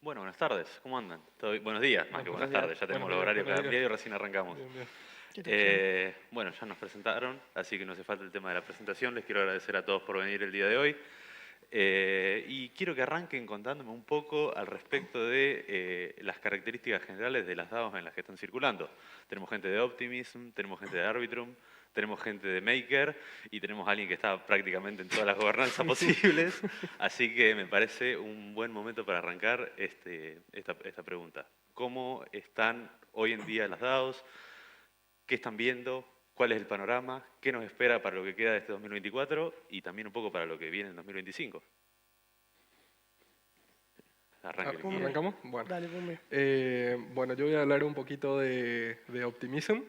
Bueno, buenas tardes, ¿cómo andan? Buenos días, más que buenas tardes, ya tenemos el horario cambiado y recién arrancamos. Bien, bien. Bueno, ya nos presentaron, así que no hace falta el tema de la presentación. Les quiero agradecer a todos por venir el día de hoy. Y quiero que arranquen contándome un poco al respecto de las características generales de las DAOs en las que están circulando. Tenemos gente de Optimism, tenemos gente de Arbitrum, tenemos gente de Maker y tenemos a alguien que está prácticamente en todas las gobernanzas posibles. Así que me parece un buen momento para arrancar esta pregunta. ¿Cómo están hoy en día las DAOs? ¿Qué están viendo? ¿Cuál es el panorama? ¿Qué nos espera para lo que queda de este 2024? Y también un poco para lo que viene en 2025. ¿Arrancamos? Bueno. Dale, Pumbe. Bueno, yo voy a hablar un poquito de Optimism.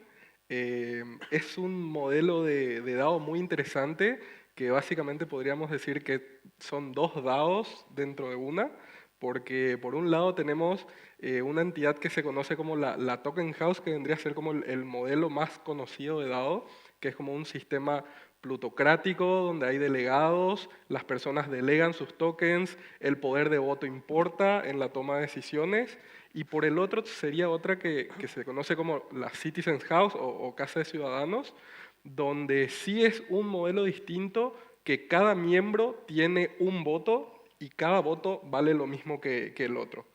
Es un modelo de DAO muy interesante que básicamente podríamos decir que son dos DAOs dentro de una, porque por un lado tenemos una entidad que se conoce como la Token House, que vendría a ser como el modelo más conocido de DAO, que es como un sistema plutocrático donde hay delegados, las personas delegan sus tokens, el poder de voto importa en la toma de decisiones, y por el otro sería otra que se conoce como la Citizens House o Casa de Ciudadanos, donde sí es un modelo distinto, que cada miembro tiene un voto y cada voto vale lo mismo que el otro.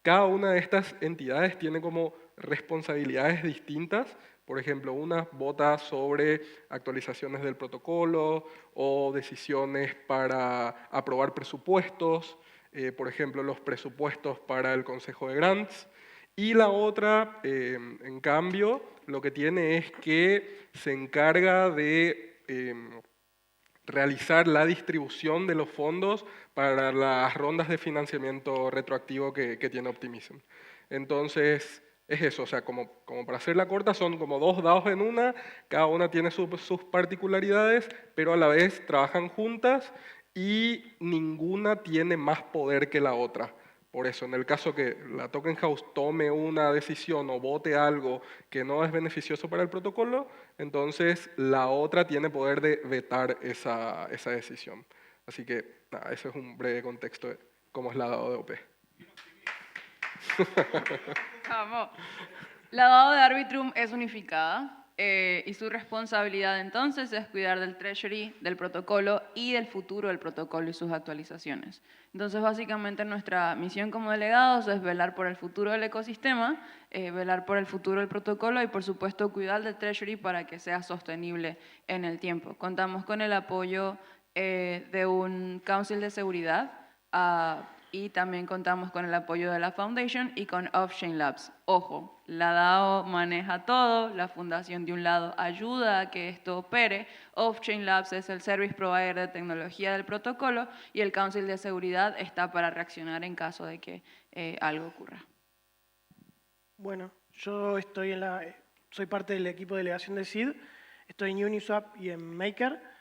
Cada una de estas entidades tiene como responsabilidades distintas. Por ejemplo, una vota sobre actualizaciones del protocolo o decisiones para aprobar presupuestos, por ejemplo, los presupuestos para el Consejo de Grants. Y la otra, en cambio, lo que tiene es que se encarga de realizar la distribución de los fondos para las rondas de financiamiento retroactivo que tiene Optimism. Entonces, es eso, o sea, como para hacerla corta, son como dos DAOs en una, cada una tiene sus particularidades, pero a la vez trabajan juntas y ninguna tiene más poder que la otra. Por eso, en el caso que la Token House tome una decisión o vote algo que no es beneficioso para el protocolo, entonces la otra tiene poder de vetar esa decisión. Así que, nada, ese es un breve contexto de cómo es la DAO de OP. Vamos. La DAO de Arbitrum es unificada y su responsabilidad entonces es cuidar del treasury, del protocolo y del futuro del protocolo y sus actualizaciones. Entonces, básicamente nuestra misión como delegados es velar por el futuro del ecosistema, velar por el futuro del protocolo y, por supuesto, cuidar del treasury para que sea sostenible en el tiempo. Contamos con el apoyo de un council de seguridad y también contamos con el apoyo de la Foundation y con Offchain Labs. Ojo, la DAO maneja todo, la fundación de un lado ayuda a que esto opere, Offchain Labs es el service provider de tecnología del protocolo y el Council de Seguridad está para reaccionar en caso de que algo ocurra. Bueno, yo soy parte del equipo de delegación de SID, estoy en Uniswap y en Maker.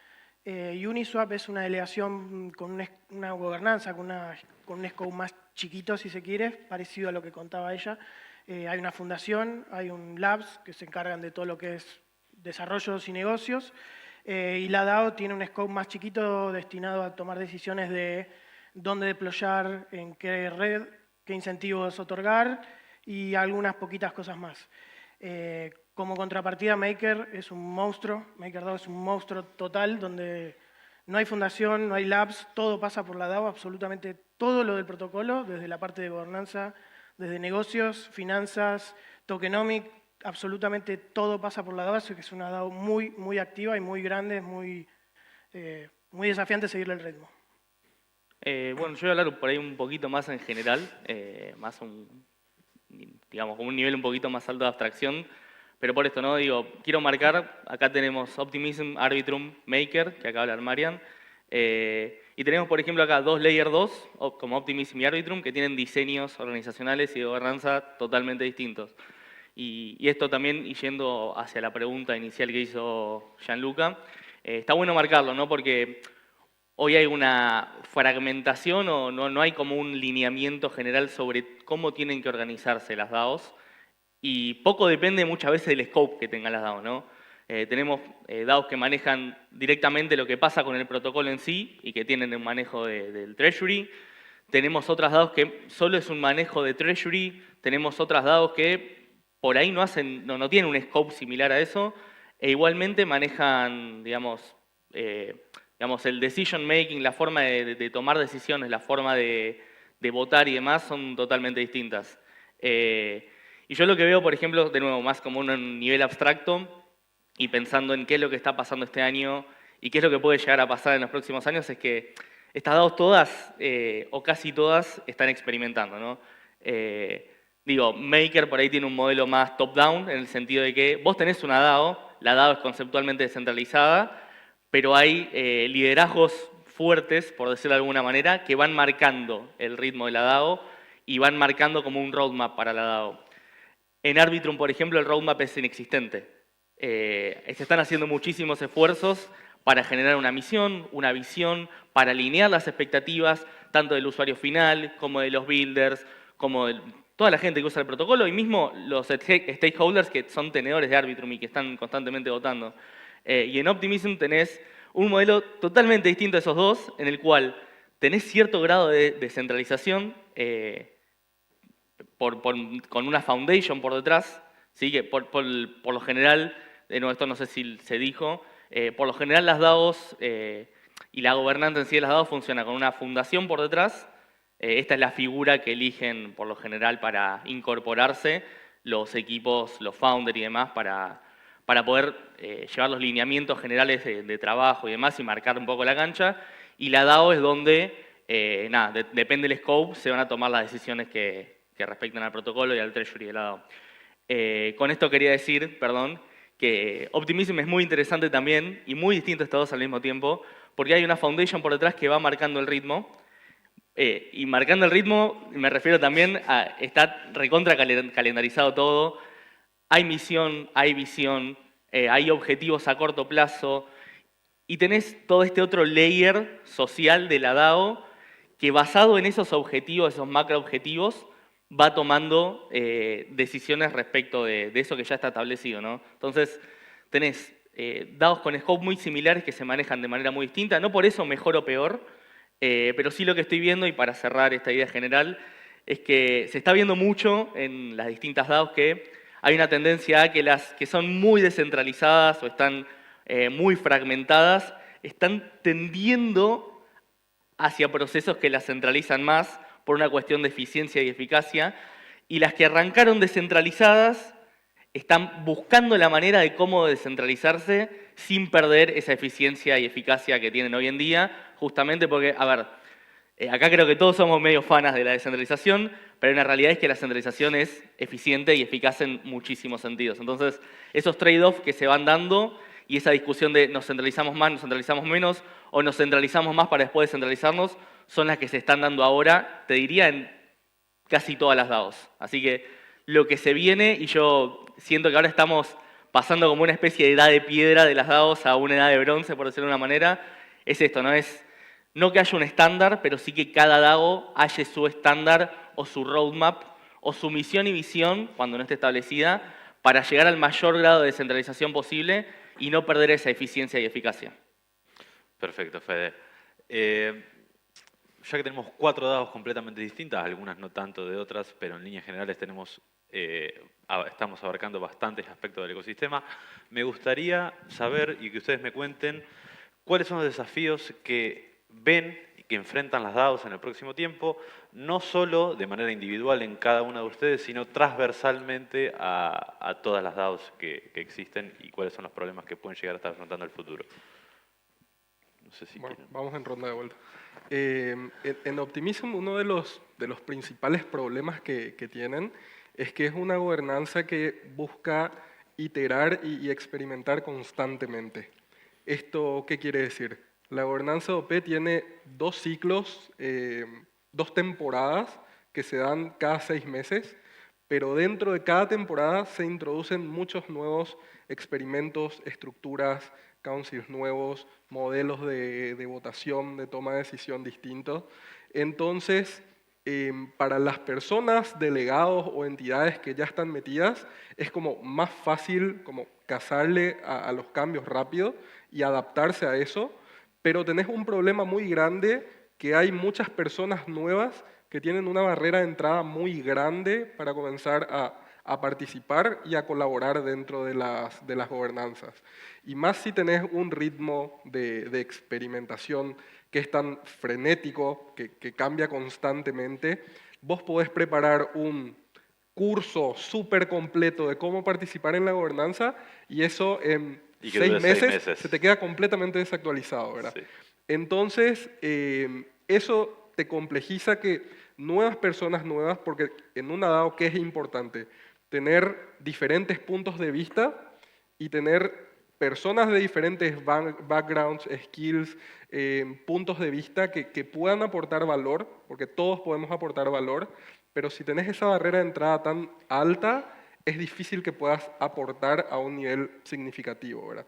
Uniswap es una delegación con una gobernanza, con un scope más chiquito, si se quiere, parecido a lo que contaba ella. Hay una fundación, hay un labs que se encargan de todo lo que es desarrollos y negocios, y la DAO tiene un scope más chiquito destinado a tomar decisiones de dónde deployar, en qué red, qué incentivos otorgar y algunas poquitas cosas más. Como contrapartida, Maker es un monstruo, MakerDAO es un monstruo total, donde no hay fundación, no hay labs, todo pasa por la DAO, absolutamente todo lo del protocolo, desde la parte de gobernanza, desde negocios, finanzas, tokenomic, absolutamente todo pasa por la DAO, así que es una DAO muy, muy activa y muy grande, muy desafiante seguirle el ritmo. Bueno, yo voy a hablar por ahí un poquito más en general, más digamos, con un nivel un poquito más alto de abstracción, pero por esto, ¿no? Digo, quiero marcar, acá tenemos Optimism, Arbitrum, Maker, que acaba de hablar Marian, y tenemos, por ejemplo, acá dos Layer 2, como Optimism y Arbitrum, que tienen diseños organizacionales y de gobernanza totalmente distintos. Y esto también, y yendo hacia la pregunta inicial que hizo Gianluca, está bueno marcarlo, ¿no? Porque hoy hay una fragmentación o no hay como un lineamiento general sobre cómo tienen que organizarse las DAOs y poco depende muchas veces del scope que tengan las DAOs, ¿no? Tenemos DAOs que manejan directamente lo que pasa con el protocolo en sí y que tienen el manejo del treasury. tenemos otras DAOs que solo es un manejo de treasury, tenemos otras DAOs que por ahí no tienen un scope similar a eso, e igualmente manejan, digamos, el decision making, la forma de tomar decisiones, la forma de votar y demás son totalmente distintas. Y yo lo que veo, por ejemplo, de nuevo, más como un nivel abstracto y pensando en qué es lo que está pasando este año y qué es lo que puede llegar a pasar en los próximos años, es que estas DAOs todas, o casi todas, están experimentando, ¿no? Maker por ahí tiene un modelo más top-down, en el sentido de que vos tenés una DAO, la DAO es conceptualmente descentralizada, pero hay liderazgos fuertes, por decirlo de alguna manera, que van marcando el ritmo de la DAO y van marcando como un roadmap para la DAO. En Arbitrum, por ejemplo, el roadmap es inexistente. Se están haciendo muchísimos esfuerzos para generar una misión, una visión, para alinear las expectativas, tanto del usuario final, como de los builders, como de toda la gente que usa el protocolo, y mismo los stakeholders que son tenedores de Arbitrum y que están constantemente votando. Y en Optimism tenés un modelo totalmente distinto a esos dos, en el cual tenés cierto grado de descentralización con una foundation por detrás, ¿sí? Que por lo general, esto no sé si se dijo, por lo general las DAOs y la gobernanza en sí de las DAOs funciona con una fundación por detrás. Esta es la figura que eligen por lo general para incorporarse los equipos, los founders y demás, para poder llevar los lineamientos generales de trabajo y demás y marcar un poco la cancha. Y la DAO es donde, depende del scope, se van a tomar las decisiones que respectan al protocolo y al treasury de la DAO. Con esto quería decir, que Optimism es muy interesante también y muy distinto a estos dos al mismo tiempo, porque hay una foundation por detrás que va marcando el ritmo. Y marcando el ritmo, me refiero también a está recontra calendarizado todo. Hay misión, hay visión, hay objetivos a corto plazo y tenés todo este otro layer social de la DAO que basado en esos objetivos, esos macro objetivos, va tomando decisiones respecto de eso que ya está establecido, ¿no? Entonces, tenés DAOs con scope muy similares que se manejan de manera muy distinta, no por eso mejor o peor, pero sí lo que estoy viendo, y para cerrar esta idea general, es que se está viendo mucho en las distintas DAOs que hay una tendencia a que las que son muy descentralizadas o están muy fragmentadas, están tendiendo hacia procesos que las centralizan más por una cuestión de eficiencia y eficacia, y las que arrancaron descentralizadas están buscando la manera de cómo descentralizarse sin perder esa eficiencia y eficacia que tienen hoy en día, justamente porque, acá creo que todos somos medio fanas de la descentralización, pero la realidad es que la centralización es eficiente y eficaz en muchísimos sentidos. Entonces, esos trade-offs que se van dando y esa discusión de nos centralizamos más, nos centralizamos menos, o nos centralizamos más para después descentralizarnos, son las que se están dando ahora, te diría, en casi todas las DAOs. Así que lo que se viene, y yo siento que ahora estamos pasando como una especie de edad de piedra de las DAOs a una edad de bronce, por decirlo de una manera, es esto, no que haya un estándar, pero sí que cada DAO haya su estándar o su roadmap o su misión y visión, cuando no esté establecida, para llegar al mayor grado de descentralización posible y no perder esa eficiencia y eficacia. Perfecto, Fede. Ya que tenemos 4 DAOs completamente distintas, algunas no tanto de otras, pero en líneas generales estamos abarcando bastantes aspectos del ecosistema, me gustaría saber y que ustedes me cuenten cuáles son los desafíos que ven y que enfrentan las DAOs en el próximo tiempo, no solo de manera individual en cada una de ustedes, sino transversalmente a todas las DAOs que existen, y cuáles son los problemas que pueden llegar a estar afrontando el futuro. No sé si quieren. Vamos en ronda de vuelta. En Optimism, uno de los principales problemas que tienen es que es una gobernanza que busca iterar y experimentar constantemente. ¿Esto qué quiere decir? La gobernanza de OP tiene 2 ciclos, 2 temporadas que se dan cada 6 meses, pero dentro de cada temporada se introducen muchos nuevos experimentos, estructuras, councils nuevos, modelos de votación, de toma de decisión distintos. Entonces, para las personas, delegados o entidades que ya están metidas, es como más fácil como casarle a los cambios rápido y adaptarse a eso, pero tenés un problema muy grande que hay muchas personas nuevas que tienen una barrera de entrada muy grande para comenzar a participar y a colaborar dentro de las gobernanzas. Y más si tenés un ritmo de experimentación que es tan frenético, que cambia constantemente, vos podés preparar un curso súper completo de cómo participar en la gobernanza y eso en Y que 6 dure 6 meses meses. se te queda completamente desactualizado, ¿verdad? Sí. Entonces, eso te complejiza que nuevas personas nuevas, porque en una DAO, ¿qué es importante? Tener diferentes puntos de vista y tener personas de diferentes backgrounds, skills, puntos de vista que puedan aportar valor, porque todos podemos aportar valor, pero si tenés esa barrera de entrada tan alta, es difícil que puedas aportar a un nivel significativo, ¿verdad?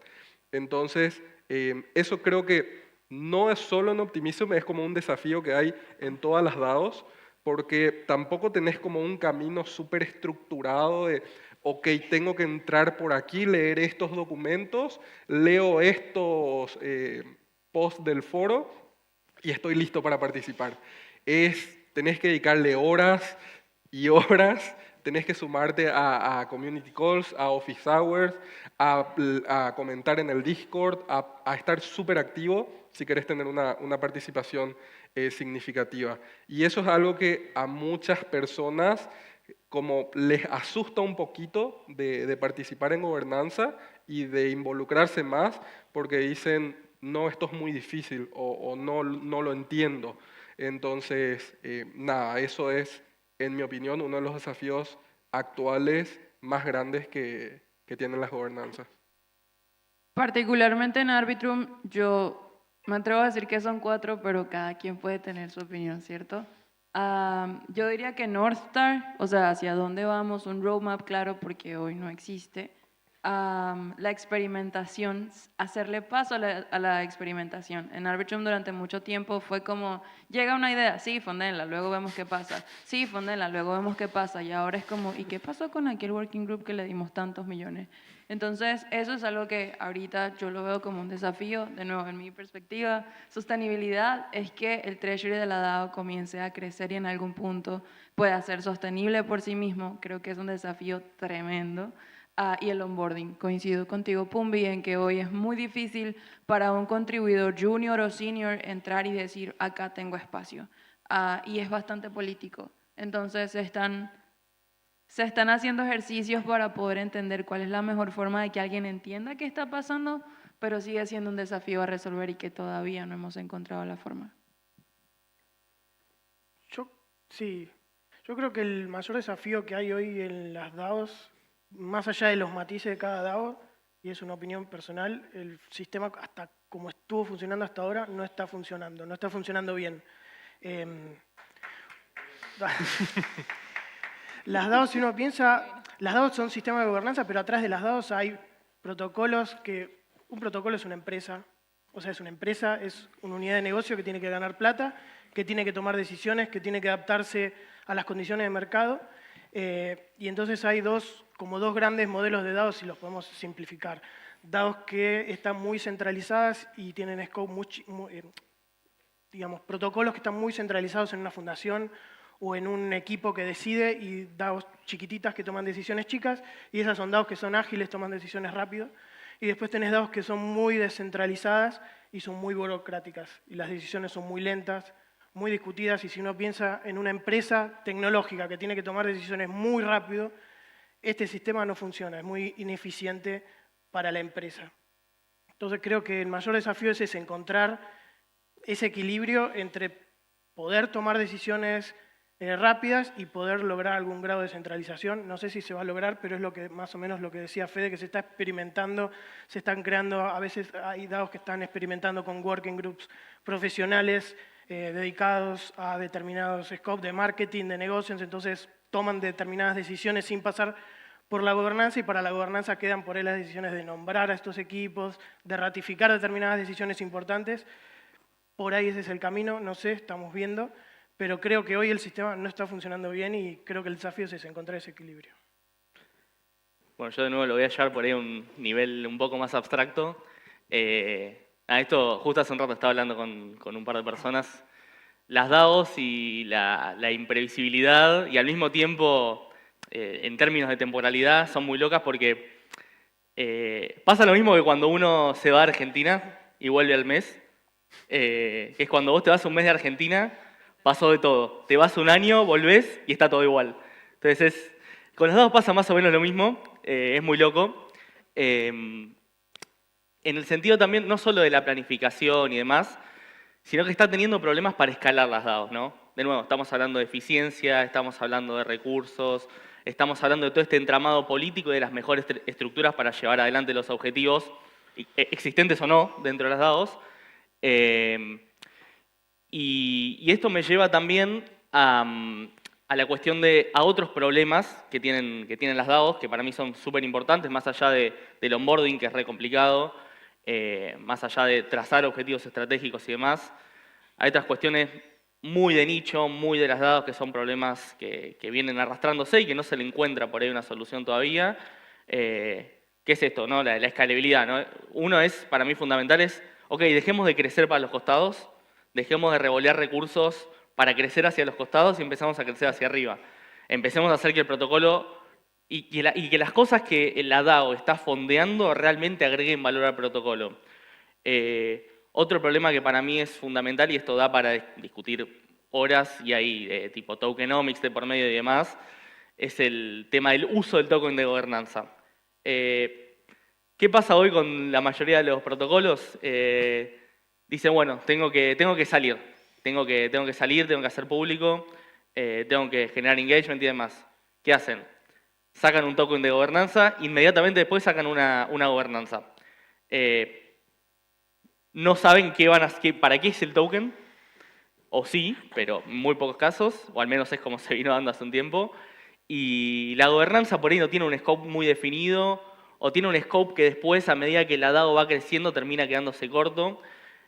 Entonces, eso creo que no es solo en Optimism, es como un desafío que hay en todas las DAOs, porque tampoco tenés como un camino súper estructurado de, ok, tengo que entrar por aquí, leer estos documentos, leo estos posts del foro y estoy listo para participar. Tenés que dedicarle horas y horas, tenés que sumarte a community calls, a office hours, a comentar en el Discord, a estar súper activo si querés tener una participación significativa. Y eso es algo que a muchas personas como les asusta un poquito de participar en gobernanza y de involucrarse más porque dicen, no, esto es muy difícil o no, no lo entiendo. Entonces, nada, eso es, en mi opinión, uno de los desafíos actuales más grandes que tienen las gobernanzas. Particularmente en Arbitrum, yo me atrevo a decir que son 4, pero cada quien puede tener su opinión, ¿cierto? Yo diría que North Star, o sea, hacia dónde vamos, un roadmap claro, porque hoy no existe. La experimentación, hacerle paso a la experimentación. En Arbitrum durante mucho tiempo fue como, llega una idea, sí, fondenla, luego vemos qué pasa, sí, fondenla, luego vemos qué pasa, y ahora es como, ¿y qué pasó con aquel working group que le dimos tantos millones? Entonces, eso es algo que ahorita yo lo veo como un desafío, de nuevo, en mi perspectiva. Sostenibilidad es que el treasury de la DAO comience a crecer y en algún punto pueda ser sostenible por sí mismo. Creo que es un desafío tremendo. Y el onboarding. Coincido contigo, Pumbi, en que hoy es muy difícil para un contribuidor junior o senior entrar y decir, acá tengo espacio. Y es bastante político. Entonces, se están haciendo ejercicios para poder entender cuál es la mejor forma de que alguien entienda qué está pasando, pero sigue siendo un desafío a resolver y que todavía no hemos encontrado la forma. Sí, yo creo que el mayor desafío que hay hoy en las DAOs, más allá de los matices de cada DAO, y es una opinión personal, el sistema, hasta como estuvo funcionando hasta ahora, no está funcionando bien. Las DAOs, si uno piensa, las DAOs son sistemas de gobernanza, pero atrás de las DAOs hay protocolos que, un protocolo es una empresa, o sea, es una empresa, es una unidad de negocio que tiene que ganar plata, que tiene que tomar decisiones, que tiene que adaptarse a las condiciones de mercado, y entonces hay como dos grandes modelos de DAOs, si los podemos simplificar. DAOs que están muy centralizadas y tienen scope digamos, protocolos que están muy centralizados en una fundación o en un equipo que decide, y DAOs chiquititas que toman decisiones chicas, y esas son DAOs que son ágiles, toman decisiones rápido. Y después tenés DAOs que son muy descentralizadas y son muy burocráticas, y las decisiones son muy lentas, muy discutidas, y si uno piensa en una empresa tecnológica que tiene que tomar decisiones muy rápido, este sistema no funciona, es muy ineficiente para la empresa. Entonces creo que el mayor desafío es encontrar ese equilibrio entre poder tomar decisiones rápidas y poder lograr algún grado de centralización. No sé si se va a lograr, pero es lo que más o menos lo que decía Fede, que se está experimentando, se están creando, a veces hay DAOs que están experimentando con working groups profesionales dedicados a determinados scopes de marketing, de negocios, entonces toman determinadas decisiones sin pasar por la gobernanza, y para la gobernanza quedan por ahí las decisiones de nombrar a estos equipos, de ratificar determinadas decisiones importantes. Por ahí ese es el camino, no sé, estamos viendo, pero creo que hoy el sistema no está funcionando bien y creo que el desafío es encontrar ese equilibrio. Bueno, yo de nuevo lo voy a llevar por ahí a un nivel un poco más abstracto. Esto justo hace un rato estaba hablando con un par de personas las DAOs y la imprevisibilidad y al mismo tiempo, en términos de temporalidad, son muy locas porque pasa lo mismo que cuando uno se va a Argentina y vuelve al mes, que es cuando vos te vas un mes de Argentina, pasó de todo. Te vas un año, volvés y está todo igual. Entonces, con las DAOs pasa más o menos lo mismo, es muy loco. En el sentido también, no solo de la planificación y demás, sino que está teniendo problemas para escalar las DAOs, ¿no? De nuevo, estamos hablando de eficiencia, estamos hablando de recursos, estamos hablando de todo este entramado político y de las mejores estructuras para llevar adelante los objetivos, existentes o no, dentro de las DAOs. Y esto me lleva también a la cuestión a otros problemas que tienen las DAOs, que para mí son súper importantes, más allá del onboarding, que es re complicado, más allá de trazar objetivos estratégicos y demás. Hay otras cuestiones muy de nicho, muy de las DAOs, que son problemas que vienen arrastrándose y que no se le encuentra por ahí una solución todavía. ¿Qué es esto? ¿No? La escalabilidad, ¿no? Uno es, para mí fundamental, es, ok, dejemos de crecer para los costados, dejemos de revolear recursos para crecer hacia los costados y empezamos a crecer hacia arriba. Empecemos a hacer que el protocolo y que las cosas que la DAO está fondeando realmente agreguen valor al protocolo. Otro problema que para mí es fundamental, y esto da para discutir horas, y hay tipo tokenomics de por medio y demás, es el tema del uso del token de gobernanza. ¿Qué pasa hoy con la mayoría de los protocolos? Dicen, bueno, tengo que salir, tengo que salir, tengo que hacer público, tengo que generar engagement y demás. ¿Qué hacen? Sacan un token de gobernanza, inmediatamente después sacan una gobernanza. No saben para qué es el token, o sí, pero en muy pocos casos, o al menos es como se vino dando hace un tiempo. Y la gobernanza por ahí no tiene un scope muy definido, o tiene un scope que después, a medida que la DAO va creciendo, termina quedándose corto.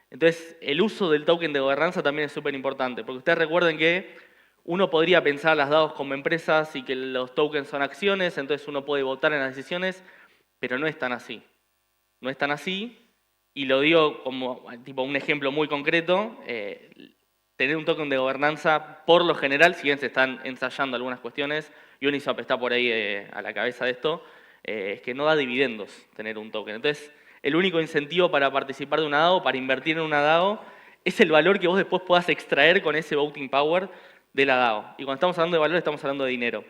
Entonces, el uso del token de gobernanza también es súper importante, porque ustedes recuerden que uno podría pensar las DAOs como empresas y que los tokens son acciones, entonces uno puede votar en las decisiones, pero no es tan así. No es tan así, y lo digo como tipo un ejemplo muy concreto. Tener un token de gobernanza, por lo general, si bien se están ensayando algunas cuestiones, Uniswap está por ahí a la cabeza de esto, es que no da dividendos tener un token. Entonces, el único incentivo para participar de una DAO, para invertir en una DAO, es el valor que vos después puedas extraer con ese voting power de la DAO. Y cuando estamos hablando de valor, estamos hablando de dinero.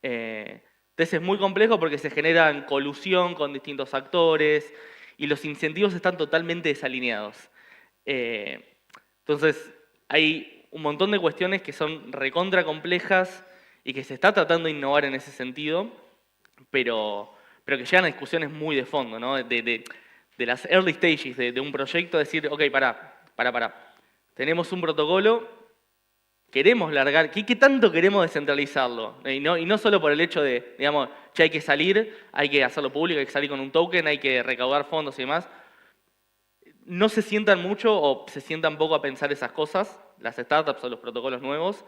Entonces es muy complejo porque se generan colusión con distintos actores y los incentivos están totalmente desalineados. Entonces hay un montón de cuestiones que son recontra complejas y que se está tratando de innovar en ese sentido, pero que llegan a discusiones muy de fondo, ¿no? De las early stages de un proyecto, decir, ok, pará. Tenemos un protocolo, queremos largar, ¿qué tanto queremos descentralizarlo? Y no solo por el hecho de, digamos, ya hay que salir, hay que hacerlo público, hay que salir con un token, hay que recaudar fondos y demás. No se sientan mucho o se sientan poco a pensar esas cosas, las startups o los protocolos nuevos,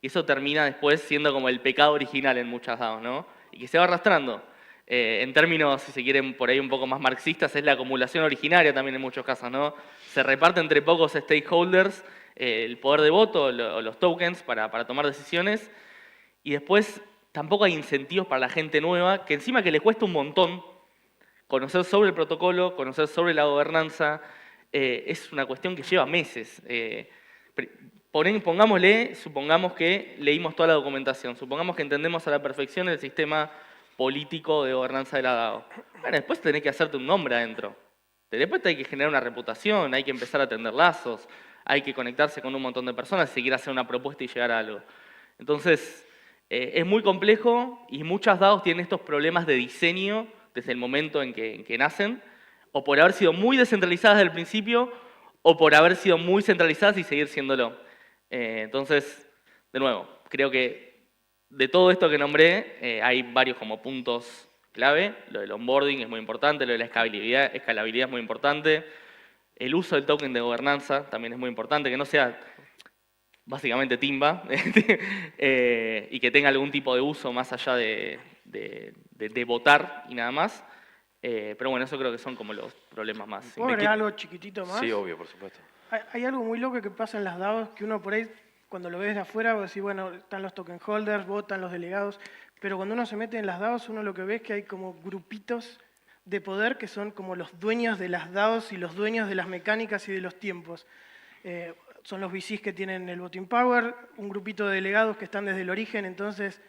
y eso termina después siendo como el pecado original en muchas DAOs, ¿no? Y que se va arrastrando. En términos, si se quieren, por ahí un poco más marxistas, es la acumulación originaria también en muchos casos, ¿no? Se reparte entre pocos stakeholders el poder de voto, los tokens para tomar decisiones, y después tampoco hay incentivos para la gente nueva, que encima que le cuesta un montón conocer sobre el protocolo, conocer sobre la gobernanza, es una cuestión que lleva meses. Supongamos que leímos toda la documentación, supongamos que entendemos a la perfección el sistema político de gobernanza de la DAO. Bueno, después tenés que hacerte un nombre adentro. Después hay que generar una reputación, hay que empezar a tender lazos, hay que conectarse con un montón de personas si quiere hacer una propuesta y llegar a algo. Entonces, es muy complejo y muchas DAOs tienen estos problemas de diseño desde el momento en que nacen, o por haber sido muy descentralizadas desde el principio, o por haber sido muy centralizadas y seguir siéndolo. Entonces, de nuevo, creo que de todo esto que nombré, hay varios como puntos clave. Lo del onboarding es muy importante, lo de la escalabilidad es muy importante. El uso del token de gobernanza también es muy importante, que no sea básicamente timba y que tenga algún tipo de uso más allá de votar y nada más. Pero bueno, eso creo que son como los problemas más. ¿Puedo agregar algo chiquitito más? Sí, obvio, por supuesto. Hay algo muy loco que pasa en las DAOs, que uno por ahí, cuando lo ves de afuera, vos decís, bueno, están los token holders, votan los delegados, pero cuando uno se mete en las DAOs, uno lo que ve es que hay como grupitos de poder que son como los dueños de las DAOs y los dueños de las mecánicas y de los tiempos. Son los VCs que tienen el voting power, un grupito de delegados que están desde el origen, entonces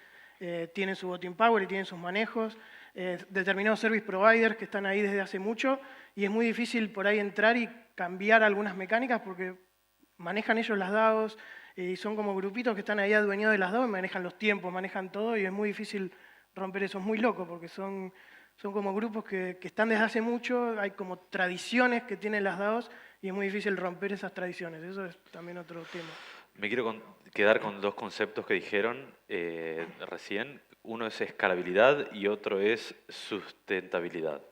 tienen su voting power y tienen sus manejos, determinados service providers que están ahí desde hace mucho, y es muy difícil por ahí entrar y cambiar algunas mecánicas porque manejan ellos las DAOs y son como grupitos que están ahí adueñados de las DAOs, manejan los tiempos, manejan todo y es muy difícil romper eso. Es muy loco porque son como grupos que están desde hace mucho, hay como tradiciones que tienen las DAOs y es muy difícil romper esas tradiciones. Eso es también otro tema. Me quiero quedar con dos conceptos que dijeron recién. Uno es escalabilidad y otro es sustentabilidad.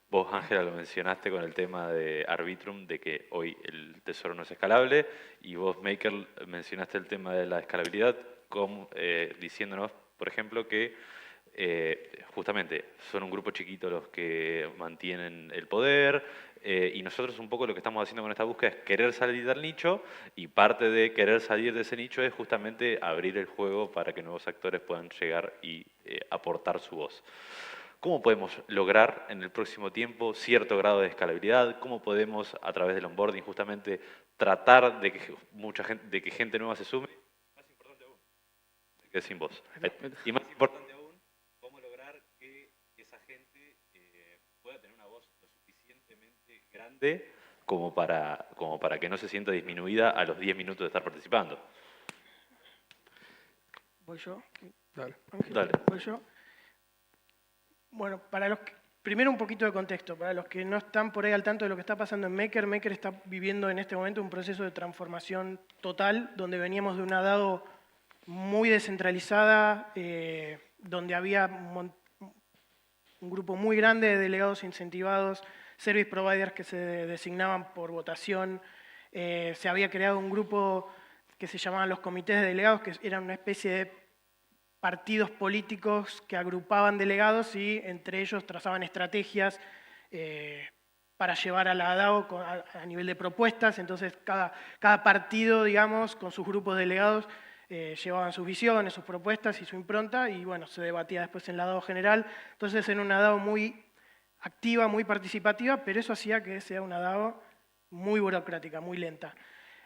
Vos, Ángela, lo mencionaste con el tema de Arbitrum, de que hoy el tesoro no es escalable, y vos, Maker, mencionaste el tema de la escalabilidad, diciéndonos, por ejemplo, que justamente son un grupo chiquito los que mantienen el poder, y nosotros un poco lo que estamos haciendo con esta búsqueda es querer salir del nicho, y parte de querer salir de ese nicho es justamente abrir el juego para que nuevos actores puedan llegar y aportar su voz. ¿Cómo podemos lograr en el próximo tiempo cierto grado de escalabilidad? ¿Cómo podemos, a través del onboarding, justamente tratar de que gente nueva se sume? Más importante aún, me quedé sin voz. Y más importante aún, cómo lograr que esa gente pueda tener una voz lo suficientemente grande como para que no se sienta disminuida a los 10 minutos de estar participando. ¿Voy yo? Dale. Ángel, Dale. ¿voy yo? Bueno, primero un poquito de contexto. Para los que no están por ahí al tanto de lo que está pasando en Maker, Maker está viviendo en este momento un proceso de transformación total, donde veníamos de una DAO muy descentralizada, donde había un grupo muy grande de delegados incentivados, service providers que se designaban por votación. Se había creado un grupo que se llamaban los comités de delegados, que eran una especie de partidos políticos que agrupaban delegados y entre ellos trazaban estrategias para llevar a la DAO a nivel de propuestas. Entonces cada partido, digamos, con sus grupos de delegados llevaban sus visiones, sus propuestas y su impronta y bueno, se debatía después en la DAO general. Entonces era una DAO muy activa, muy participativa, pero eso hacía que sea una DAO muy burocrática, muy lenta.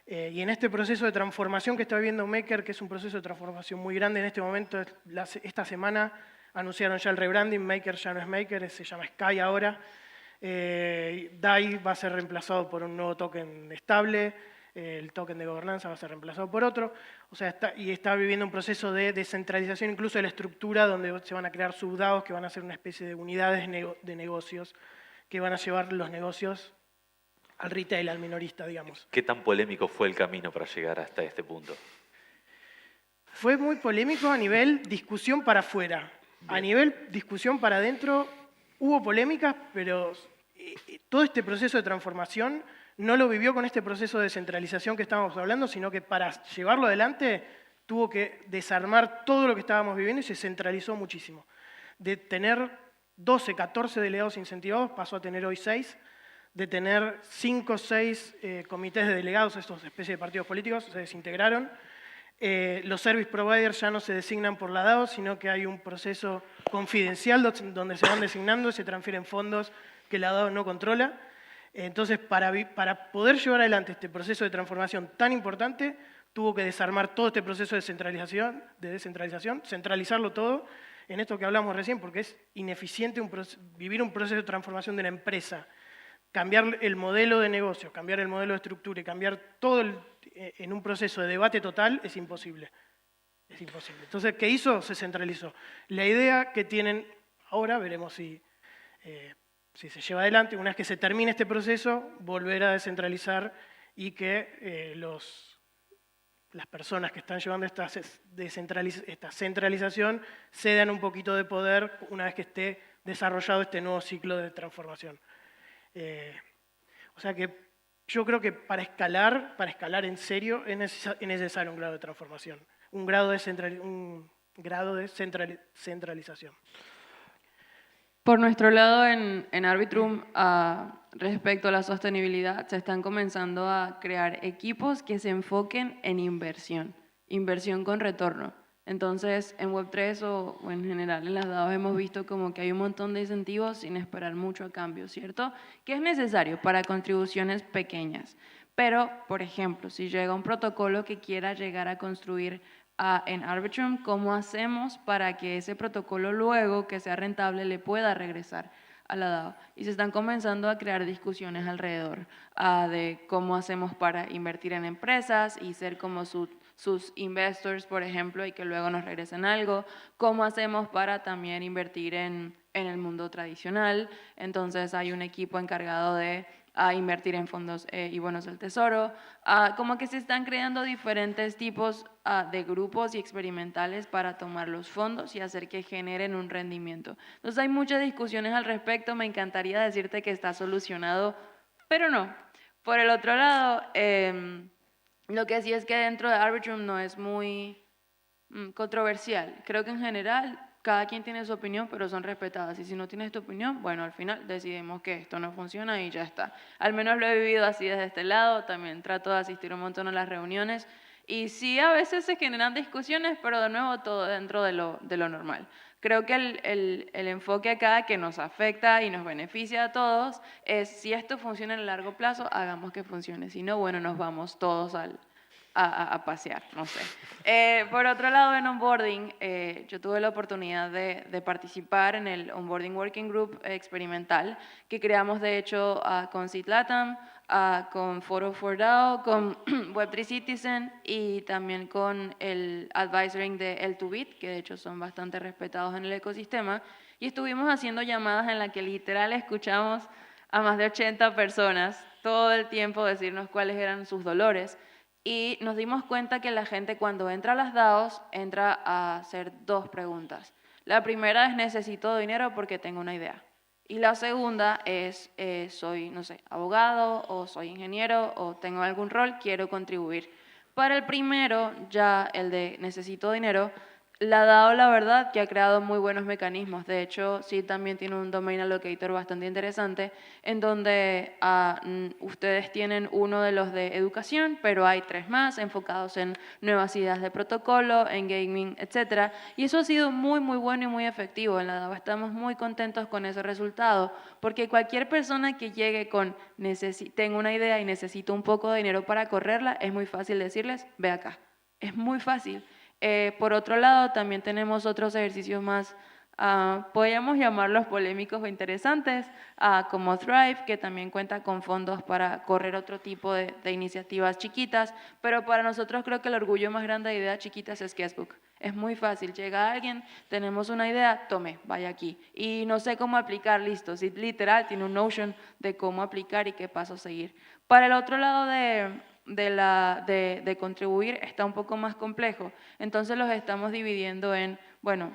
Y en este proceso de transformación que está viviendo Maker, que es un proceso de transformación muy grande en este momento, esta semana anunciaron ya el rebranding, Maker ya no es Maker, se llama Sky ahora. DAI va a ser reemplazado por un nuevo token estable, el token de gobernanza va a ser reemplazado por otro, o sea, está viviendo un proceso de descentralización incluso de la estructura, donde se van a crear subDAOs que van a ser una especie de unidades de negocios, que van a llevar los negocios al retail, al minorista, digamos. ¿Qué tan polémico fue el camino para llegar hasta este punto? Fue muy polémico a nivel discusión para afuera. A nivel discusión para adentro hubo polémicas, pero todo este proceso de transformación no lo vivió con este proceso de descentralización que estábamos hablando, sino que para llevarlo adelante tuvo que desarmar todo lo que estábamos viviendo y se centralizó muchísimo. De tener 12, 14 delegados incentivados pasó a tener hoy 6, de tener 5 o 6 comités de delegados, estos especies de partidos políticos, se desintegraron. Los service providers ya no se designan por la DAO, sino que hay un proceso confidencial donde se van designando y se transfieren fondos que la DAO no controla. Entonces, para poder llevar adelante este proceso de transformación tan importante, tuvo que desarmar todo este proceso de descentralización, centralizarlo todo, en esto que hablamos recién, porque es ineficiente vivir un proceso de transformación de una empresa, cambiar el modelo de negocio, cambiar el modelo de estructura y cambiar todo en un proceso de debate total es imposible. Es imposible. Entonces, ¿qué hizo? Se centralizó. La idea que tienen ahora, veremos si se lleva adelante, una vez que se termine este proceso, volver a descentralizar y que las personas que están llevando esta centralización cedan un poquito de poder una vez que esté desarrollado este nuevo ciclo de transformación. O sea que yo creo que para escalar en serio es necesario un grado de transformación, un grado de centralización. Por nuestro lado, en Arbitrum, respecto a la sostenibilidad, se están comenzando a crear equipos que se enfoquen en inversión con retorno. Entonces, en Web3 o en general en las DAOs hemos visto como que hay un montón de incentivos sin esperar mucho a cambio, ¿cierto? Que es necesario para contribuciones pequeñas. Pero, por ejemplo, si llega un protocolo que quiera llegar a construir en Arbitrum, ¿cómo hacemos para que ese protocolo luego, que sea rentable, le pueda regresar a la DAO? Y se están comenzando a crear discusiones alrededor de cómo hacemos para invertir en empresas y ser como sus investors, por ejemplo, y que luego nos regresen algo. ¿Cómo hacemos para también invertir en el mundo tradicional? Entonces hay un equipo encargado de invertir en fondos y bonos del tesoro. Como que se están creando diferentes tipos de grupos y experimentales para tomar los fondos y hacer que generen un rendimiento. Entonces hay muchas discusiones al respecto. Me encantaría decirte que está solucionado, pero no. Por el otro lado, lo que sí es que dentro de Arbitrum no es muy controversial. Creo que en general cada quien tiene su opinión, pero son respetadas. Y si no tienes tu opinión, bueno, al final decidimos que esto no funciona y ya está. Al menos lo he vivido así desde este lado. También trato de asistir un montón a las reuniones. Y sí, a veces se generan discusiones, pero de nuevo todo dentro de lo normal. Creo que el enfoque acá que nos afecta y nos beneficia a todos es si esto funciona en el largo plazo, hagamos que funcione. Si no, bueno, nos vamos todos a pasear, no sé. Por otro lado, en onboarding, yo tuve la oportunidad de participar en el Onboarding Working Group experimental que creamos, de hecho, con Seed Latam, con Photo4DAO, con Web3 Citizen y también con el advisoring de L2Bit, que de hecho son bastante respetados en el ecosistema. Y estuvimos haciendo llamadas en las que literal escuchamos a más de 80 personas todo el tiempo decirnos cuáles eran sus dolores. Y nos dimos cuenta que la gente cuando entra a las DAOs entra a hacer dos preguntas. La primera es necesito dinero porque tengo una idea. Y la segunda es soy, no sé, abogado o soy ingeniero o tengo algún rol, quiero contribuir. Para el primero, ya el de necesito dinero, la DAO la verdad que ha creado muy buenos mecanismos. De hecho, sí también tiene un domain allocator bastante interesante en donde ustedes tienen uno de los de educación, pero hay 3 más enfocados en nuevas ideas de protocolo, en gaming, etc. Y eso ha sido muy, muy bueno y muy efectivo en la DAO. Estamos muy contentos con ese resultado porque cualquier persona que llegue con tengo una idea y necesito un poco de dinero para correrla, es muy fácil decirles, ve acá. Es muy fácil. Por otro lado, también tenemos otros ejercicios más, podríamos llamarlos polémicos o interesantes, como Thrive, que también cuenta con fondos para correr otro tipo de iniciativas chiquitas, pero para nosotros creo que el orgullo más grande de ideas chiquitas es Sketchbook. Es muy fácil, llega alguien, tenemos una idea, tome, vaya aquí. Y no sé cómo aplicar, listo. Sí, literal, tiene un Notion de cómo aplicar y qué paso seguir. Para el otro lado de contribuir está un poco más complejo. Entonces los estamos dividiendo en, bueno,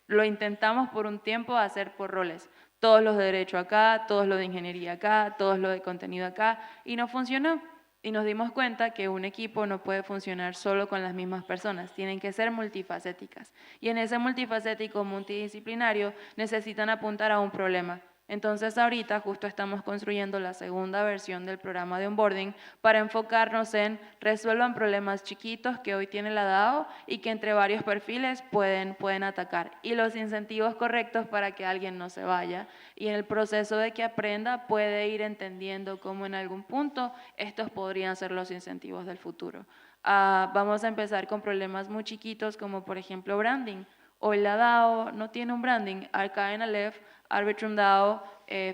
lo intentamos por un tiempo hacer por roles. Todos los de derecho acá, todos los de ingeniería acá, todos los de contenido acá, y no funcionó. Y nos dimos cuenta que un equipo no puede funcionar solo con las mismas personas, tienen que ser multifacéticas. Y en ese multifacético, multidisciplinario, necesitan apuntar a un problema. Entonces ahorita justo estamos construyendo la segunda versión del programa de onboarding para enfocarnos en resuelvan problemas chiquitos que hoy tiene la DAO y que entre varios perfiles pueden atacar. Y los incentivos correctos para que alguien no se vaya. Y en el proceso de que aprenda puede ir entendiendo cómo en algún punto estos podrían ser los incentivos del futuro. Vamos a empezar con problemas muy chiquitos como por ejemplo branding. Hoy la DAO no tiene un branding. Acá en Aleph, Arbitrum DAO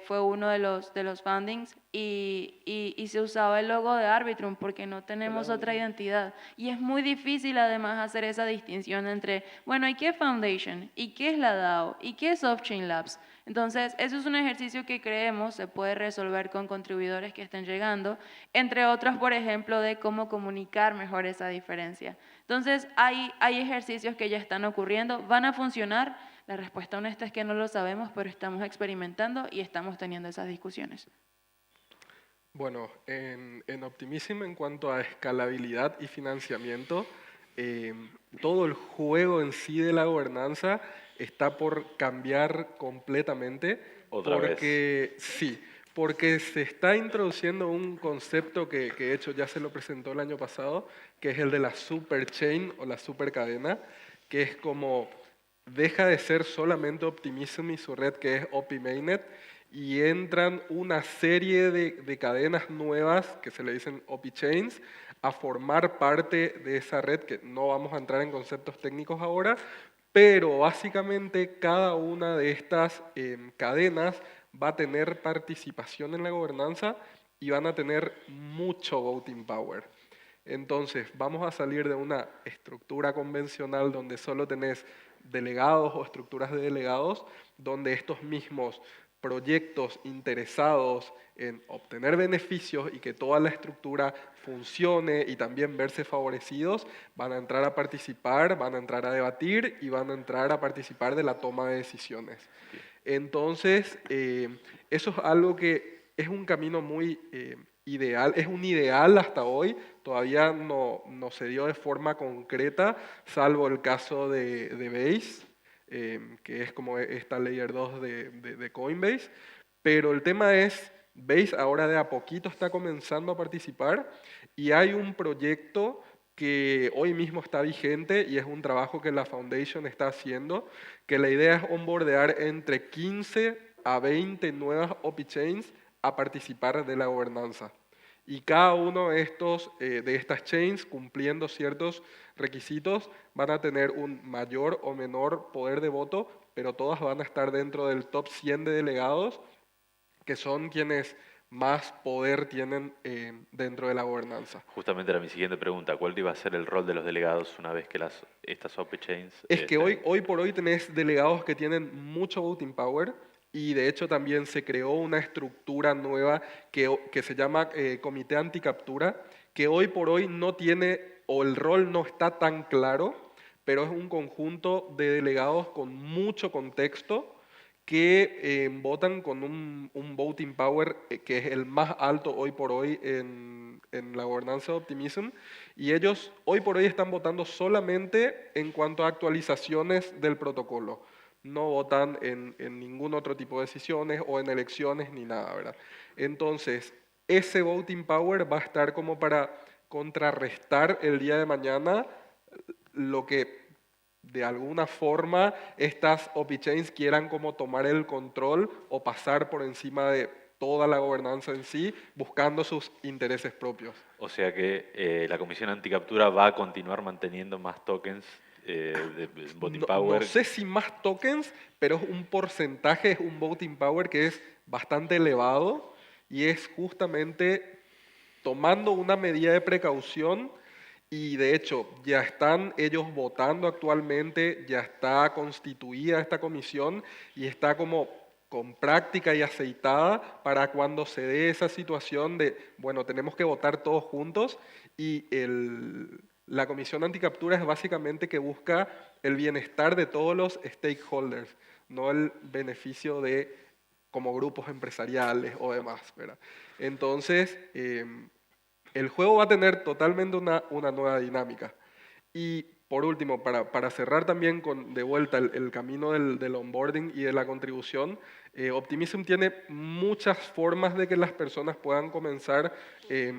fue uno de los foundings y se usaba el logo de Arbitrum porque no tenemos otra identidad. Y es muy difícil además hacer esa distinción entre, bueno, ¿y qué es Foundation? ¿Y qué es la DAO? ¿Y qué es Offchain Labs? Entonces, eso es un ejercicio que creemos se puede resolver con contribuidores que estén llegando, entre otros, por ejemplo, de cómo comunicar mejor esa diferencia. Entonces, hay ejercicios que ya están ocurriendo, van a funcionar. La respuesta honesta es que no lo sabemos, pero estamos experimentando y estamos teniendo esas discusiones. Bueno, en Optimism, en cuanto a escalabilidad y financiamiento, todo el juego en sí de la gobernanza está por cambiar completamente. Otra vez. Porque se está introduciendo un concepto que de hecho ya se lo presentó el año pasado, que es el de la superchain o la supercadena, que es como deja de ser solamente Optimism y su red que es OP Mainnet y entran una serie de cadenas nuevas que se le dicen OP Chains a formar parte de esa red, que no vamos a entrar en conceptos técnicos ahora, pero básicamente cada una de estas cadenas va a tener participación en la gobernanza y van a tener mucho voting power. Entonces, vamos a salir de una estructura convencional donde solo tenés delegados o estructuras de delegados, donde estos mismos proyectos interesados en obtener beneficios y que toda la estructura funcione y también verse favorecidos, van a entrar a participar, van a entrar a debatir y van a entrar a participar de la toma de decisiones. Entonces, eso es algo que es un camino muy ideal, es un ideal hasta hoy, todavía no se dio de forma concreta, salvo el caso de Base, que es como esta Layer 2 de Coinbase, pero el tema es, Base ahora de a poquito está comenzando a participar y hay un proyecto que hoy mismo está vigente y es un trabajo que la Foundation está haciendo, que la idea es onboardear entre 15 a 20 nuevas OP Chains a participar de la gobernanza. Y cada uno de estas chains, cumpliendo ciertos requisitos, van a tener un mayor o menor poder de voto, pero todas van a estar dentro del top 100 de delegados, que son quienes más poder tienen dentro de la gobernanza. Justamente era mi siguiente pregunta. ¿Cuál iba a ser el rol de los delegados una vez que estas OP Chains... Es que hoy por hoy tenés delegados que tienen mucho voting power y de hecho también se creó una estructura nueva que se llama Comité Anticaptura, que hoy por hoy no tiene, o el rol no está tan claro, pero es un conjunto de delegados con mucho contexto que votan con un voting power que es el más alto hoy por hoy en la gobernanza de Optimism, y ellos hoy por hoy están votando solamente en cuanto a actualizaciones del protocolo. No votan en ningún otro tipo de decisiones o en elecciones ni nada, ¿verdad? Entonces, ese voting power va a estar como para contrarrestar el día de mañana lo que de alguna forma estas OP Chains quieran como tomar el control o pasar por encima de toda la gobernanza en sí, buscando sus intereses propios. O sea que la Comisión Anticaptura va a continuar manteniendo más tokens de voting power. No sé si más tokens, pero es un porcentaje, es un voting power que es bastante elevado y es justamente tomando una medida de precaución. Y de hecho, ya están ellos votando actualmente, ya está constituida esta comisión y está como con práctica y aceitada para cuando se dé esa situación de, bueno, tenemos que votar todos juntos y la comisión anticaptura es básicamente que busca el bienestar de todos los stakeholders, no el beneficio de como grupos empresariales o demás, ¿verdad? Entonces, el juego va a tener totalmente una nueva dinámica. Y por último, para cerrar también con de vuelta el camino del onboarding y de la contribución, Optimism tiene muchas formas de que las personas puedan comenzar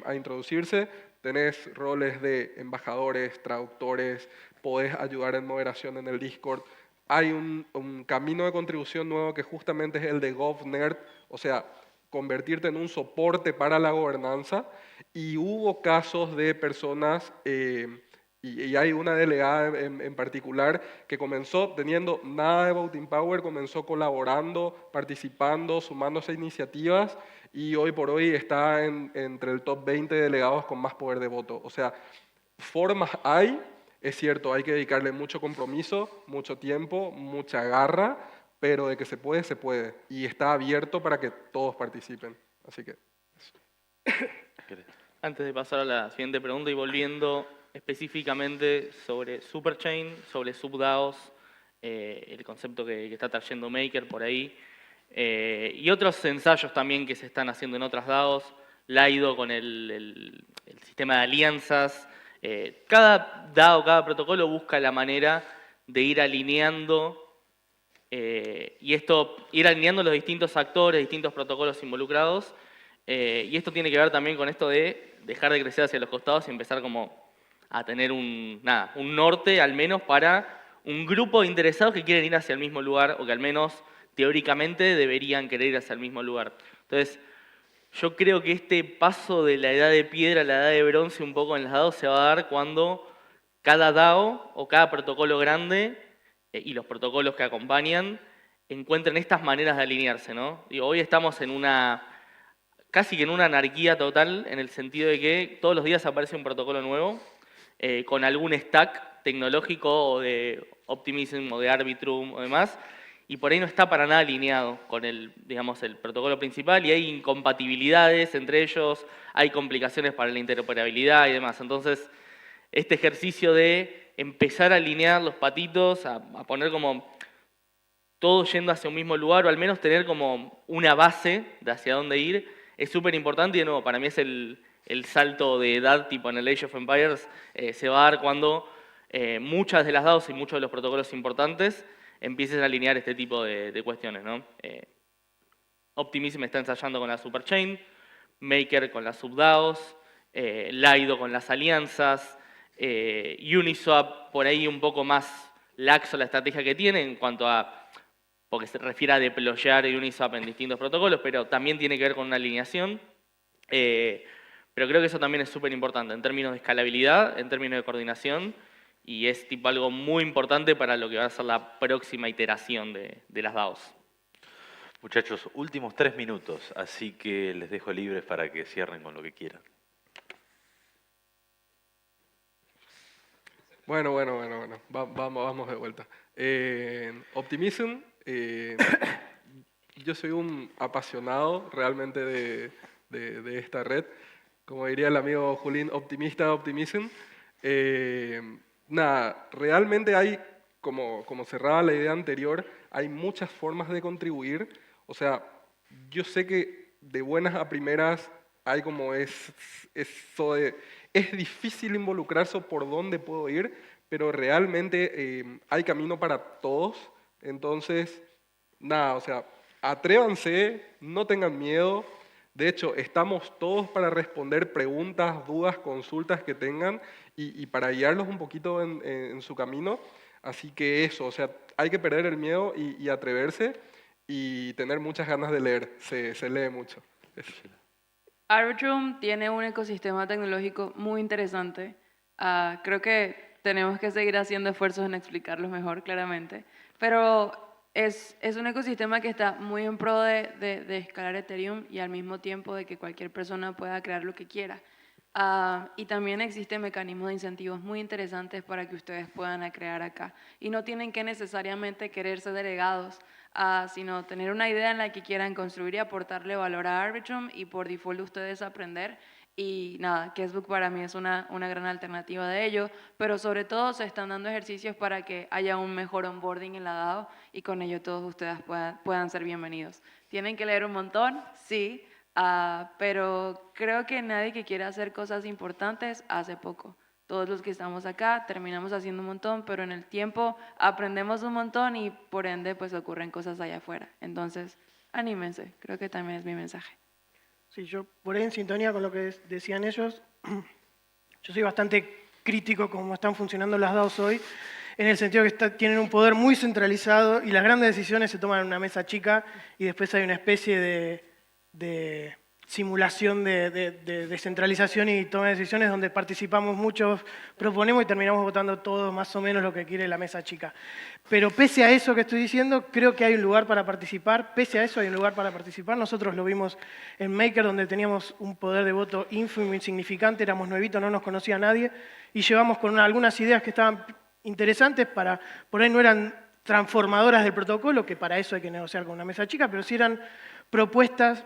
a introducirse. Tenés roles de embajadores, traductores, podés ayudar en moderación en el Discord. Hay un camino de contribución nuevo que justamente es el de GovNerd, o sea, convertirte en un soporte para la gobernanza, y hubo casos de personas, y hay una delegada en particular que comenzó teniendo nada de voting power, comenzó colaborando, participando, sumándose a iniciativas, y hoy por hoy está entre el top 20 delegados con más poder de voto. O sea, formas hay, es cierto, hay que dedicarle mucho compromiso, mucho tiempo, mucha garra, pero de que se puede, se puede. Y está abierto para que todos participen. Así que... Antes de pasar a la siguiente pregunta y volviendo específicamente sobre Superchain, sobre subDAOs, el concepto que está trayendo Maker por ahí, y otros ensayos también que se están haciendo en otras DAOs, Lido con el sistema de alianzas. Cada DAO, cada protocolo busca la manera de ir alineando y esto, ir alineando los distintos actores, distintos protocolos involucrados, y esto tiene que ver también con esto de dejar de crecer hacia los costados y empezar como a tener un norte al menos para un grupo de interesados que quieren ir hacia el mismo lugar o que al menos teóricamente deberían querer ir hacia el mismo lugar. Entonces, yo creo que este paso de la edad de piedra a la edad de bronce un poco en las DAOs se va a dar cuando cada DAO o cada protocolo grande y los protocolos que acompañan encuentren estas maneras de alinearse, ¿no? Digo, hoy estamos en casi que en una anarquía total, en el sentido de que todos los días aparece un protocolo nuevo, con algún stack tecnológico o de Optimism o de Arbitrum o demás, y por ahí no está para nada alineado con digamos, el protocolo principal y hay incompatibilidades entre ellos, hay complicaciones para la interoperabilidad y demás. Entonces, este ejercicio de empezar a alinear los patitos, a poner como todo yendo hacia un mismo lugar o al menos tener como una base de hacia dónde ir, es súper importante y de nuevo, para mí es el salto de edad tipo en el Age of Empires, se va a dar cuando muchas de las DAOs y muchos de los protocolos importantes empiecen a alinear este tipo de cuestiones, ¿no? Optimism está ensayando con la Superchain, Maker con las subDAOs, Lido con las alianzas, Uniswap por ahí un poco más laxo la estrategia que tiene en cuanto a, porque se refiere a deployar Uniswap en distintos protocolos, pero también tiene que ver con una alineación. Pero creo que eso también es súper importante en términos de escalabilidad, en términos de coordinación, y es tipo algo muy importante para lo que va a ser la próxima iteración de las DAOs. Muchachos, últimos 3 minutos, así que les dejo libres para que cierren con lo que quieran. Bueno. Vamos de vuelta. Optimism, yo soy un apasionado realmente de esta red. Como diría el amigo Julín, optimista Optimism. Nada, realmente hay, como cerraba la idea anterior, hay muchas formas de contribuir. O sea, yo sé que de buenas a primeras hay como eso de, es difícil involucrarse por dónde puedo ir, pero realmente hay camino para todos. Entonces, nada, o sea, atrévanse, no tengan miedo. De hecho, estamos todos para responder preguntas, dudas, consultas que tengan y para guiarlos un poquito en su camino. Así que eso, o sea, hay que perder el miedo y atreverse y tener muchas ganas de leer. Se lee mucho. Eso. Arbitrum tiene un ecosistema tecnológico muy interesante. Creo que tenemos que seguir haciendo esfuerzos en explicarlo mejor, claramente. Pero es un ecosistema que está muy en pro de escalar Ethereum y al mismo tiempo de que cualquier persona pueda crear lo que quiera. Y también existen mecanismos de incentivos muy interesantes para que ustedes puedan crear acá. Y no tienen que necesariamente querer ser delegados, sino tener una idea en la que quieran construir y aportarle valor a Arbitrum y por default ustedes aprender. Y nada, Guestbook para mí es una gran alternativa de ello, pero sobre todo se están dando ejercicios para que haya un mejor onboarding en la DAO y con ello todos ustedes puedan ser bienvenidos. ¿Tienen que leer un montón? Sí, pero creo que nadie que quiera hacer cosas importantes hace poco. Todos los que estamos acá terminamos haciendo un montón, pero en el tiempo aprendemos un montón y por ende pues ocurren cosas allá afuera. Entonces, anímense, creo que también es mi mensaje. Sí, yo por ahí en sintonía con lo que decían ellos, yo soy bastante crítico con cómo están funcionando las DAOs hoy, en el sentido que tienen un poder muy centralizado y las grandes decisiones se toman en una mesa chica y después hay una especie de simulación de descentralización y toma de decisiones donde participamos muchos, proponemos y terminamos votando todos más o menos lo que quiere la mesa chica. Pero pese a eso que estoy diciendo, creo que hay un lugar para participar, Nosotros lo vimos en Maker, donde teníamos un poder de voto ínfimo, insignificante, éramos nuevitos, no nos conocía nadie, y llevamos con algunas ideas que estaban interesantes, por ahí no eran transformadoras del protocolo, que para eso hay que negociar con una mesa chica, pero sí eran propuestas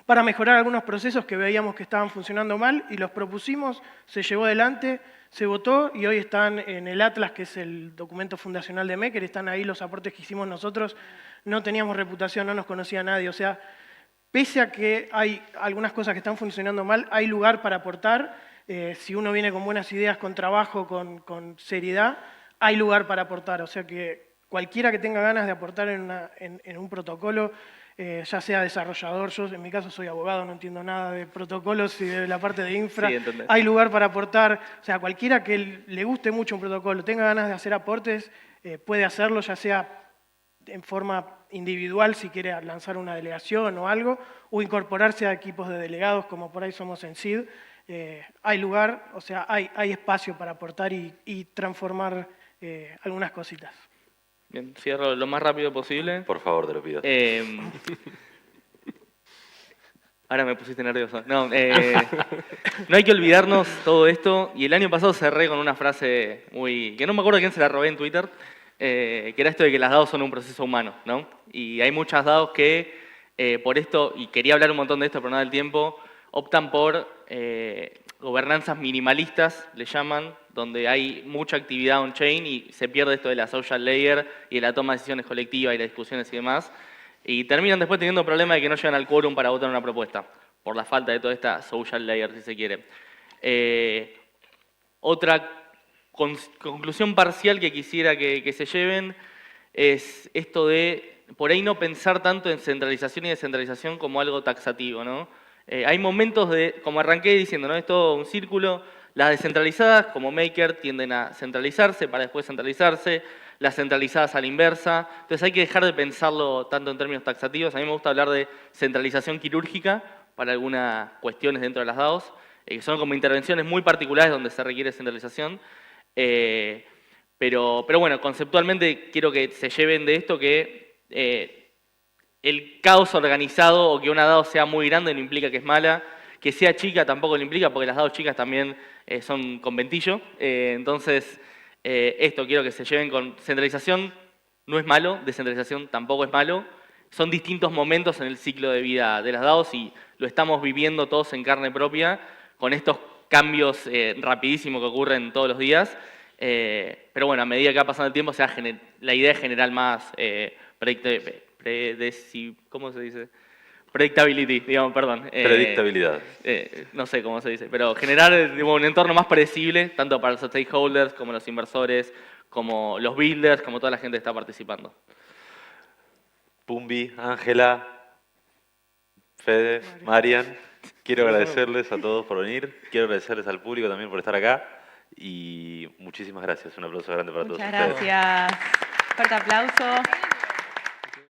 para mejorar algunos procesos que veíamos que estaban funcionando mal y los propusimos, se llevó adelante, se votó y hoy están en el Atlas, que es el documento fundacional de Maker, están ahí los aportes que hicimos nosotros, no teníamos reputación, no nos conocía nadie, o sea, pese a que hay algunas cosas que están funcionando mal, hay lugar para aportar, si uno viene con buenas ideas, con trabajo, con seriedad, hay lugar para aportar, o sea que cualquiera que tenga ganas de aportar en un protocolo, ya sea desarrollador, yo en mi caso soy abogado, no entiendo nada de protocolos y de la parte de infra, Sí, entendés. hay lugar para aportar, o sea, cualquiera que le guste mucho un protocolo, tenga ganas de hacer aportes, puede hacerlo, ya sea en forma individual, si quiere lanzar una delegación o algo, o incorporarse a equipos de delegados, como por ahí somos en SID. Hay lugar, o sea, hay espacio para aportar y transformar algunas cositas. Bien, cierro lo más rápido posible. Por favor, te lo pido. Ahora me pusiste nervioso. No, no hay que olvidarnos todo esto. Y el año pasado cerré con una frase que no me acuerdo quién se la robé en Twitter, que era esto de que las DAOs son un proceso humano, ¿no? Y hay muchas DAOs que por esto, y quería hablar un montón de esto, pero no da el tiempo, optan por gobernanzas minimalistas, le llaman, donde hay mucha actividad on-chain y se pierde esto de la social layer y de la toma de decisiones colectivas y las discusiones y demás. Y terminan después teniendo problemas de que no llegan al quórum para votar una propuesta, por la falta de toda esta social layer, si se quiere. Otra conclusión parcial que quisiera que se lleven es esto de, por ahí no pensar tanto en centralización y descentralización como algo taxativo, ¿no? Hay momentos como arranqué diciendo, ¿no? Es todo un círculo. Las descentralizadas, como Maker, tienden a centralizarse para después centralizarse. Las centralizadas a la inversa. Entonces hay que dejar de pensarlo tanto en términos taxativos. A mí me gusta hablar de centralización quirúrgica para algunas cuestiones dentro de las DAOs, que son como intervenciones muy particulares donde se requiere centralización. Pero bueno, conceptualmente quiero que se lleven de esto que el caos organizado o que una DAO sea muy grande no implica que es mala, que sea chica tampoco lo implica, porque las DAOs chicas también son conventillo. Entonces, esto quiero que se lleven con centralización, no es malo, descentralización tampoco es malo. Son distintos momentos en el ciclo de vida de las DAOs y lo estamos viviendo todos en carne propia con estos cambios rapidísimos que ocurren todos los días. Pero bueno, a medida que va pasando el tiempo, la idea es generar más ¿cómo se dice? Predictability, digamos, perdón. Predictabilidad. No sé cómo se dice, pero generar un entorno más predecible, tanto para los stakeholders, como los inversores, como los builders, como toda la gente que está participando. Pumbi, Ángela, Fede, Marian, quiero agradecerles a todos por venir, quiero agradecerles al público también por estar acá y muchísimas gracias. Un aplauso grande para todos Muchas ustedes. gracias. Fuerte aplauso.